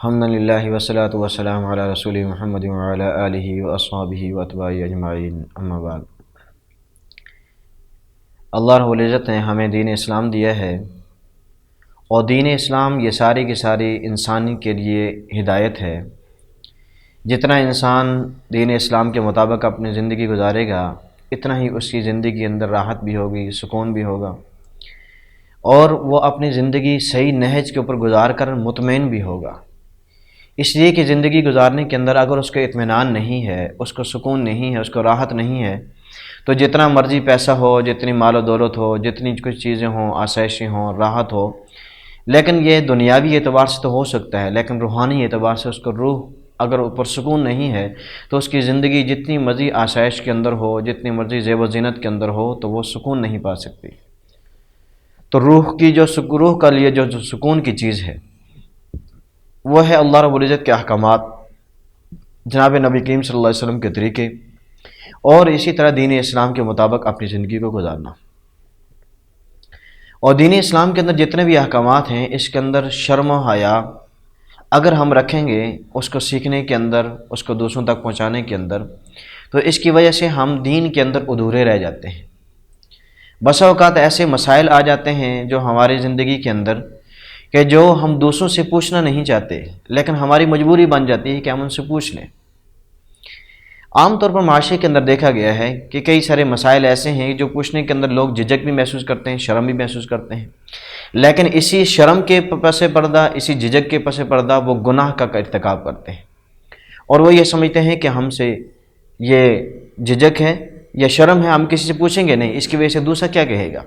حمد للہ والصلاۃ والسلام علی رسول محمد وعلی آلہ واصحابہ واتباعہ اجمعین، اما بعد۔ اللہ رب العزت نے ہمیں دین اسلام دیا ہے، اور دین اسلام یہ ساری کی ساری انسانی کے لیے ہدایت ہے۔ جتنا انسان دین اسلام کے مطابق اپنی زندگی گزارے گا، اتنا ہی اس کی زندگی کے اندر راحت بھی ہوگی، سکون بھی ہوگا، اور وہ اپنی زندگی صحیح نہج کے اوپر گزار کر مطمئن بھی ہوگا۔ اس لیے کہ زندگی گزارنے کے اندر اگر اس کو اطمینان نہیں ہے، اس کو سکون نہیں ہے، اس کو راحت نہیں ہے، تو جتنا مرضی پیسہ ہو، جتنی مال و دولت ہو، جتنی کچھ چیزیں ہوں، آسائشیں ہوں، راحت ہو، لیکن یہ دنیاوی اعتبار سے تو ہو سکتا ہے، لیکن روحانی اعتبار سے اس کو روح اگر اوپر سکون نہیں ہے تو اس کی زندگی جتنی مرضی آسائش کے اندر ہو، جتنی مرضی زیب و زینت کے اندر ہو، تو وہ سکون نہیں پا سکتی۔ تو روح کا لیے جو سکون کی چیز ہے وہ ہے اللہ رب العزت کے احکامات، جناب نبی کریم صلی اللہ علیہ وسلم کے طریقے، اور اسی طرح دین اسلام کے مطابق اپنی زندگی کو گزارنا۔ اور دین اسلام کے اندر جتنے بھی احکامات ہیں، اس کے اندر شرم و حیا اگر ہم رکھیں گے اس کو سیکھنے کے اندر، اس کو دوسروں تک پہنچانے کے اندر، تو اس کی وجہ سے ہم دین کے اندر ادھورے رہ جاتے ہیں۔ بسا اوقات ایسے مسائل آ جاتے ہیں جو ہماری زندگی کے اندر کہ جو ہم دوسروں سے پوچھنا نہیں چاہتے، لیکن ہماری مجبوری بن جاتی ہے کہ ہم ان سے پوچھ لیں۔ عام طور پر معاشرے کے اندر دیکھا گیا ہے کہ کئی سارے مسائل ایسے ہیں جو پوچھنے کے اندر لوگ جھجک بھی محسوس کرتے ہیں، شرم بھی محسوس کرتے ہیں، لیکن اسی شرم کے پس پردہ، اسی جھجک کے پس پردہ وہ گناہ کا ارتکاب کرتے ہیں، اور وہ یہ سمجھتے ہیں کہ ہم سے یہ جھجک ہے یا شرم ہے، ہم کسی سے پوچھیں گے نہیں، اس کی وجہ سے دوسرا کیا کہے گا۔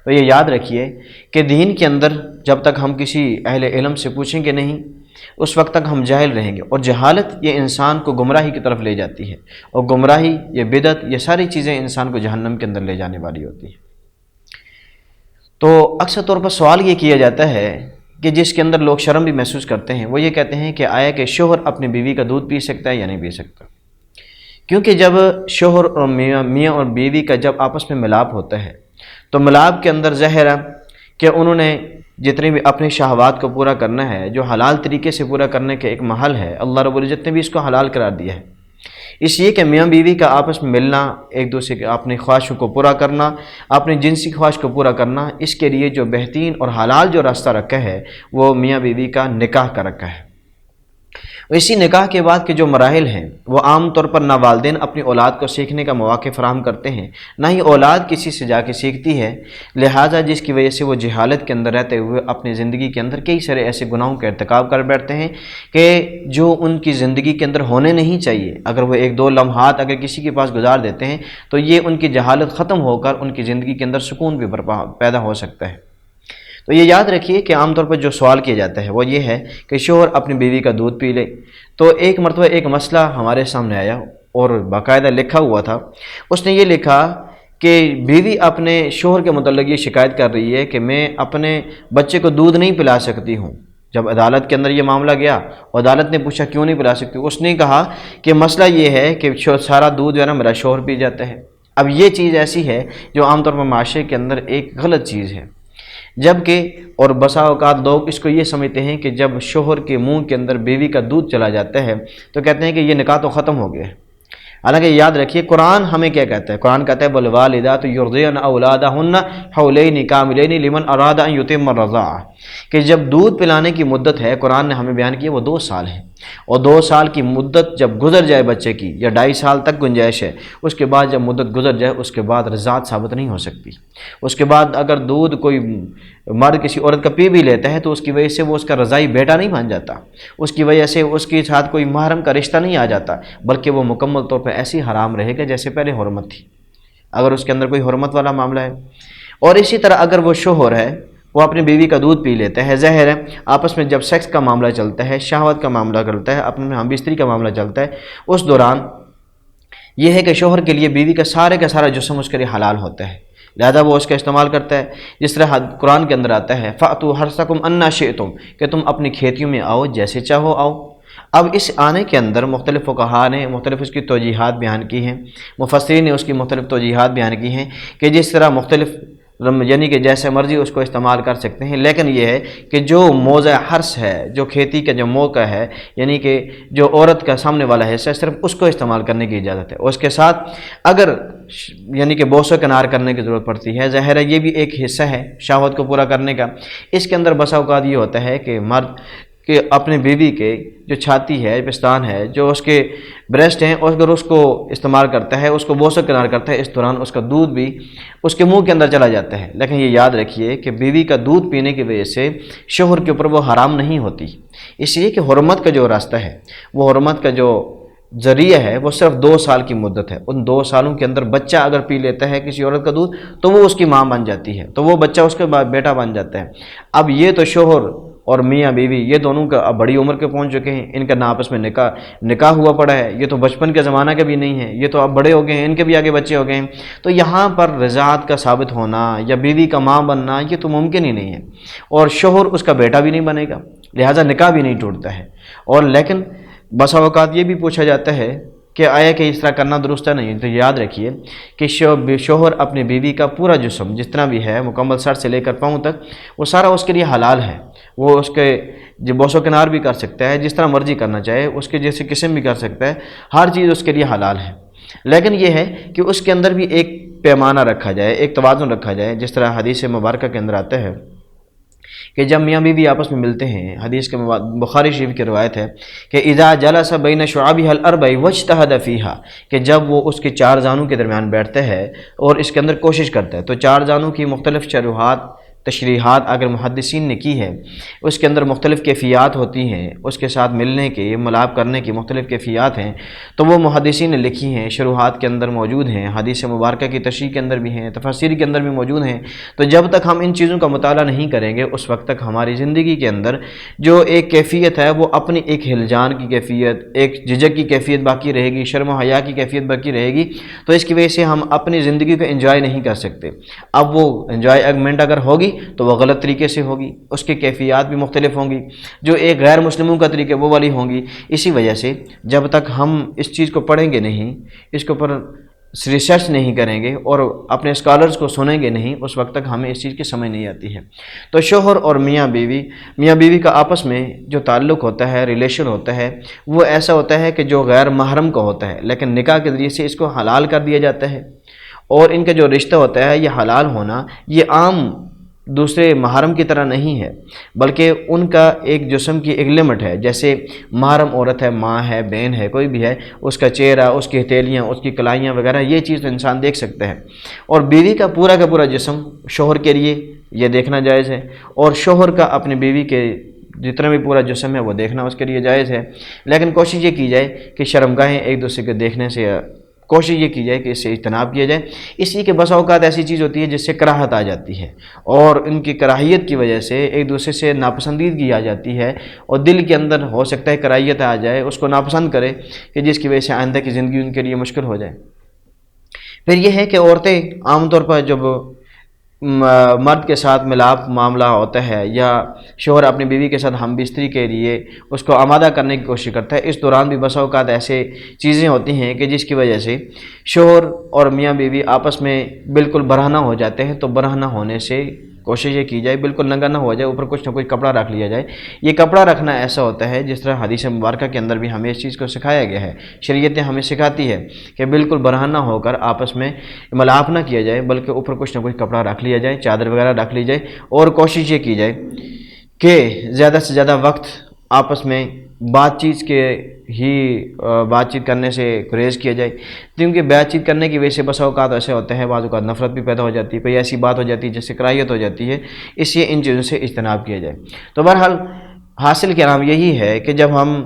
تو یہ یاد رکھیے کہ دین کے اندر جب تک ہم کسی اہل علم سے پوچھیں گے نہیں، اس وقت تک ہم جاہل رہیں گے، اور جہالت یہ انسان کو گمراہی کی طرف لے جاتی ہے، اور گمراہی، یہ بدعت، یہ ساری چیزیں انسان کو جہنم کے اندر لے جانے والی ہوتی ہیں۔ تو اکثر طور پر سوال یہ کیا جاتا ہے کہ جس کے اندر لوگ شرم بھی محسوس کرتے ہیں، وہ یہ کہتے ہیں کہ آیا کہ شوہر اپنی بیوی کا دودھ پی سکتا ہے یا نہیں پی سکتا؟ کیونکہ جب شوہر اور میاں اور بیوی کا جب آپس میں ملاپ ہوتا ہے تو ملاپ کے اندر ظاہر ہے کہ انہوں نے جتنی بھی اپنی شہوات کو پورا کرنا ہے، جو حلال طریقے سے پورا کرنے کا ایک محل ہے، اللہ رب العزت نے بھی اس کو حلال قرار دیا ہے۔ اس لیے کہ میاں بیوی کا آپس میں ملنا، ایک دوسرے کے اپنی خواہشوں کو پورا کرنا، اپنی جنسی خواہش کو پورا کرنا، اس کے لیے جو بہترین اور حلال جو راستہ رکھا ہے وہ میاں بیوی کا نکاح کا رکھا ہے۔ اسی نکاح کے بعد کے جو مراحل ہیں وہ عام طور پر نہ والدین اپنی اولاد کو سیکھنے کا مواقع فراہم کرتے ہیں، نہ ہی اولاد کسی سے جا کے سیکھتی ہے، لہٰذا جس کی وجہ سے وہ جہالت کے اندر رہتے ہوئے اپنی زندگی کے اندر کئی سارے ایسے گناہوں کا ارتکاب کر بیٹھتے ہیں کہ جو ان کی زندگی کے اندر ہونے نہیں چاہیے۔ اگر وہ ایک دو لمحات اگر کسی کے پاس گزار دیتے ہیں تو یہ ان کی جہالت ختم ہو کر ان کی زندگی کے اندر سکون بھی پیدا ہو سکتا ہے۔ تو یہ یاد رکھیے کہ عام طور پر جو سوال کیا جاتا ہے وہ یہ ہے کہ شوہر اپنی بیوی کا دودھ پی لے۔ تو ایک مرتبہ ایک مسئلہ ہمارے سامنے آیا اور باقاعدہ لکھا ہوا تھا، اس نے یہ لکھا کہ بیوی اپنے شوہر کے متعلق یہ شکایت کر رہی ہے کہ میں اپنے بچے کو دودھ نہیں پلا سکتی ہوں۔ جب عدالت کے اندر یہ معاملہ گیا، عدالت نے پوچھا کیوں نہیں پلا سکتی، اس نے کہا کہ مسئلہ یہ ہے کہ سارا دودھ جو ہے نا میرا شوہر پی جاتا ہے۔ اب یہ چیز ایسی ہے جو عام طور پر معاشرے کے اندر ایک غلط چیز ہے، جبکہ اور بسا اوقات لوگ اس کو یہ سمجھتے ہیں کہ جب شوہر کے منہ کے اندر بیوی کا دودھ چلا جاتا ہے تو کہتے ہیں کہ یہ نکاح تو ختم ہو گیا ہے۔ حالانکہ یاد رکھیے قرآن ہمیں کیا کہتا ہے، قرآن کہتا ہے والوالدات یرضعن اولادہن حولین کاملین لمن اراد ان یتم الرضاعہ، کہ جب دودھ پلانے کی مدت ہے، قرآن نے ہمیں بیان کی وہ 2 سال ہے، اور 2 سال کی مدت جب گزر جائے بچے کی، یا 2.5 سال تک گنجائش ہے، اس کے بعد جب مدت گزر جائے اس کے بعد رضاعت ثابت نہیں ہو سکتی۔ اس کے بعد اگر دودھ کوئی مرد کسی عورت کا پی بھی لیتا ہے تو اس کی وجہ سے وہ اس کا رضاعی بیٹا نہیں بن جاتا، اس کی وجہ سے اس کے ساتھ کوئی محرم کا رشتہ نہیں آ جاتا، بلکہ وہ مکمل طور پہ ایسی حرام رہے گا جیسے پہلے حرمت تھی، اگر اس کے اندر کوئی حرمت والا معاملہ ہے۔ اور اسی طرح اگر وہ شوہر ہے وہ اپنی بیوی کا دودھ پی لیتا ہے، ظاہر ہے آپس میں جب سیکس کا معاملہ چلتا ہے، شہوت کا معاملہ چلتا ہے، اپنے ہم بستری کا معاملہ چلتا ہے، اس دوران یہ ہے کہ شوہر کے لیے بیوی کا سارا جسم اس کے لیے حلال ہوتا ہے، لہذا وہ اس کا استعمال کرتا ہے، جس طرح قرآن کے اندر آتا ہے فَأْتُوا حَرْثَكُمْ أَنَّىٰ شِئْتُمْ، کہ تم اپنی کھیتیوں میں آؤ جیسے چاہو آؤ۔ اب اس آنے کے اندر مختلف فقہاء نے مختلف اس کی توجیحات بیان کی ہیں، مفسرین نے اس کی مختلف توجیحات بیان کی ہیں کہ جس طرح مختلف یعنی کہ جیسے مرضی اس کو استعمال کر سکتے ہیں، لیکن یہ ہے کہ جو موضع حرث ہے، جو کھیتی کا جو موقع ہے، یعنی کہ جو عورت کا سامنے والا حصہ ہے، صرف اس کو استعمال کرنے کی اجازت ہے۔ اس کے ساتھ اگر یعنی کہ بوس و کنار کرنے کی ضرورت پڑتی ہے، ظاہر ہے یہ بھی ایک حصہ ہے شہوت کو پورا کرنے کا۔ اس کے اندر بسا اوقات یہ ہوتا ہے کہ مرد کہ اپنے بیوی کے جو چھاتی ہے، پستان ہے، جو اس کے بریسٹ ہیں، اور اگر اس کو استعمال کرتا ہے، اس کو بوس و کنار کرتا ہے، اس دوران اس کا دودھ بھی اس کے منہ کے اندر چلا جاتا ہے۔ لیکن یہ یاد رکھیے کہ بیوی کا دودھ پینے کی وجہ سے شوہر کے اوپر وہ حرام نہیں ہوتی، اس لیے کہ حرمت کا جو راستہ ہے، وہ حرمت کا جو ذریعہ ہے، وہ صرف 2 سال کی مدت ہے۔ ان 2 سالوں کے اندر بچہ اگر پی لیتا ہے کسی عورت کا دودھ تو وہ اس کی ماں بن جاتی ہے، تو وہ بچہ اس کا بیٹا بن جاتا ہے۔ اب یہ تو شوہر اور میاں بیوی یہ دونوں کا اب بڑی عمر کے پہنچ چکے ہیں، ان کا نہ آپس میں نکاح ہوا پڑا ہے، یہ تو بچپن کے زمانہ کا بھی نہیں ہے، یہ تو اب بڑے ہو گئے ہیں، ان کے بھی آگے بچے ہو گئے ہیں۔ تو یہاں پر رضاعت کا ثابت ہونا یا بیوی کا ماں بننا یہ تو ممکن ہی نہیں ہے، اور شوہر اس کا بیٹا بھی نہیں بنے گا، لہٰذا نکاح بھی نہیں ٹوٹتا ہے۔ اور لیکن بسا اوقات یہ بھی پوچھا جاتا ہے کہ آیا کہ اس طرح کرنا درست ہے؟ نہیں۔ تو یاد رکھیے کہ شوہر اپنی بیوی کا پورا جسم جتنا بھی ہے، مکمل سر سے لے کر پاؤں تک، وہ سارا اس کے لیے حلال ہے۔ وہ اس کے جو بوس و کنار بھی کر سکتا ہے، جس طرح مرضی کرنا چاہے، اس کے جیسے قسم بھی کر سکتا ہے، ہر چیز اس کے لیے حلال ہے۔ لیکن یہ ہے کہ اس کے اندر بھی ایک پیمانہ رکھا جائے، ایک توازن رکھا جائے، جس طرح حدیث مبارکہ کے اندر آتا ہے کہ جب میاں بیوی آپس میں ملتے ہیں، حدیث کے بخاری شریف کی روایت ہے کہ اذا جلس بین شعابها الاربع واجتهد فيها، کہ جب وہ اس کے 4 زانوں کے درمیان بیٹھتا ہے اور اس کے اندر کوشش کرتا ہے، تو 4 زانوں کی مختلف شروحات تشریحات اگر محدثین نے کی ہے، اس کے اندر مختلف کیفیات ہوتی ہیں، اس کے ساتھ ملنے کے، ملاپ کرنے کی مختلف کیفیات ہیں، تو وہ محدثین نے لکھی ہیں، شروحات کے اندر موجود ہیں، حدیث مبارکہ کی تشریح کے اندر بھی ہیں، تفاسیر کے اندر بھی موجود ہیں۔ تو جب تک ہم ان چیزوں کا مطالعہ نہیں کریں گے، اس وقت تک ہماری زندگی کے اندر جو ایک کیفیت ہے، وہ اپنی ایک ہلجان کی کیفیت، ایک جھجک کی کیفیت باقی رہے گی، شرم و حیا کی کیفیت باقی رہے گی، تو اس کی وجہ سے ہم اپنی زندگی کو انجوائے نہیں کر سکتے۔ اب وہ انجوائمنٹ اگر ہوگی تو وہ غلط طریقے سے ہوگی، اس کی کیفیات بھی مختلف ہوں گی، جو ایک غیر مسلموں کا طریقہ وہ والی ہوں گی۔ اسی وجہ سے جب تک ہم اس چیز کو پڑھیں گے نہیں، اس کے اوپر ریسرچ نہیں کریں گے اور اپنے اسکالرز کو سنیں گے نہیں، اس وقت تک ہمیں اس چیز کی سمجھ نہیں آتی ہے۔ تو شوہر اور میاں بیوی کا آپس میں جو تعلق ہوتا ہے، ریلیشن ہوتا ہے، وہ ایسا ہوتا ہے کہ جو غیر محرم کا ہوتا ہے، لیکن نکاح کے ذریعے سے اس کو حلال کر دیا جاتا ہے۔ اور ان کا جو رشتہ ہوتا ہے، یہ حلال ہونا، یہ عام دوسرے محرم کی طرح نہیں ہے، بلکہ ان کا ایک جسم کی ایک لمٹ ہے۔ جیسے محرم عورت ہے، ماں ہے، بہن ہے، کوئی بھی ہے، اس کا چہرہ، اس کی ہتھیلیاں، اس کی کلائیاں وغیرہ، یہ چیز تو انسان دیکھ سکتا ہے۔ اور بیوی کا پورا جسم شوہر کے لیے یہ دیکھنا جائز ہے، اور شوہر کا اپنی بیوی کے جتنا بھی پورا جسم ہے وہ دیکھنا اس کے لیے جائز ہے۔ لیکن کوشش یہ کی جائے کہ شرمگاہیں ایک دوسرے کے دیکھنے سے کوشش یہ کی جائے کہ اس سے اجتناب کیا جائے، اس لیے کہ بسا اوقات ایسی چیز ہوتی ہے جس سے کراہت آ جاتی ہے، اور ان کی کراہیت کی وجہ سے ایک دوسرے سے ناپسندیدگی آ جاتی ہے، اور دل کے اندر ہو سکتا ہے کراہیت آ جائے، اس کو ناپسند کرے، کہ جس کی وجہ سے آئندہ کی زندگی ان کے لیے مشکل ہو جائے۔ پھر یہ ہے کہ عورتیں عام طور پر جب مرد کے ساتھ ملاپ معاملہ ہوتا ہے، یا شوہر اپنی بیوی کے ساتھ ہم بستری کے لیے اس کو آمادہ کرنے کی کوشش کرتا ہے، اس دوران بھی بسا اوقات ایسے چیزیں ہوتی ہیں کہ جس کی وجہ سے شوہر اور میاں بیوی آپس میں بالکل برہنہ ہو جاتے ہیں۔ تو برہنہ ہونے سے کوشش یہ کی جائے بالکل ننگا نہ ہو جائے، اوپر کچھ نہ کچھ کپڑا رکھ لیا جائے۔ یہ کپڑا رکھنا ایسا ہوتا ہے جس طرح حدیث مبارکہ کے اندر بھی ہمیں اس چیز کو سکھایا گیا ہے، شریعت ہمیں سکھاتی ہے کہ بالکل برہنہ ہو کر آپس میں ملاپ نہ کیا جائے، بلکہ اوپر کچھ نہ کچھ کپڑا رکھ لیا جائے، چادر وغیرہ رکھ لی جائے، اور کوشش یہ کی جائے کہ زیادہ سے زیادہ وقت آپس میں بات چیت کرنے سے گریز کیا جائے، کیونکہ بات چیت کرنے کی وجہ سے بسا اوقات ایسے ہوتے ہیں، بعض اوقات نفرت بھی پیدا ہو جاتی ہے، کوئی ایسی بات ہو جاتی ہے جس سے کراہیت ہو جاتی ہے، اس لیے ان چیزوں سے اجتناب کیا جائے۔ تو بہرحال حاصل کیا نام یہی ہے کہ جب ہم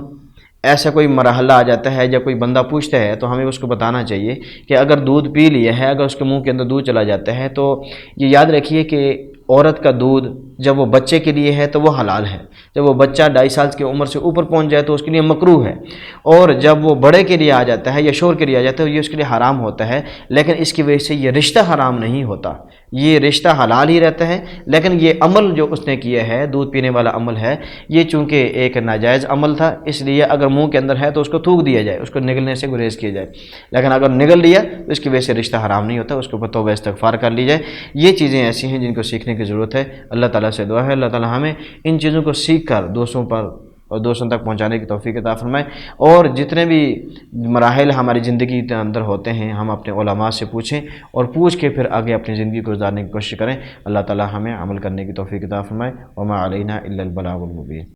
ایسا کوئی مرحلہ آ جاتا ہے، جب کوئی بندہ پوچھتا ہے، تو ہمیں اس کو بتانا چاہیے کہ اگر دودھ پی لیا ہے، اگر اس کے منہ کے اندر دودھ چلا جاتا ہے، تو یہ یاد رکھیے کہ عورت کا دودھ جب وہ بچے کے لیے ہے تو وہ حلال ہے، جب وہ بچہ 2.5 سال کی عمر سے اوپر پہنچ جائے تو اس کے لیے مکروہ ہے، اور جب وہ بڑے کے لیے آ جاتا ہے یا شور کے لیے آ جاتا ہے یہ اس کے لیے حرام ہوتا ہے، لیکن اس کی وجہ سے یہ رشتہ حرام نہیں ہوتا، یہ رشتہ حلال ہی رہتا ہے، لیکن یہ عمل جو اس نے کیا ہے، دودھ پینے والا عمل ہے، یہ چونکہ ایک ناجائز عمل تھا، اس لیے اگر منہ کے اندر ہے تو اس کو تھوک دیا جائے، اس کو نگلنے سے گریز کیا جائے، لیکن اگر نگل لیا تو اس کی وجہ سے رشتہ حرام نہیں ہوتا، اس کے اوپر توبہ استغفار کر لی جائے۔ یہ چیزیں ایسی ہیں جن کو سیکھنے کی ضرورت ہے۔ اللہ تعالیٰ سے دعا ہے اللہ تعالیٰ ہمیں ان چیزوں کو سیکھ کر دوسروں تک پہنچانے کی توفیق عطا فرمائے، اور جتنے بھی مراحل ہماری زندگی کے اندر ہوتے ہیں ہم اپنے علماء سے پوچھیں، اور پوچھ کے پھر آگے اپنی زندگی کو گزارنے کی کوشش کریں۔ اللہ تعالیٰ ہمیں عمل کرنے کی توفیق عطا فرمائے۔ وما علینا الا البلاغ المبین۔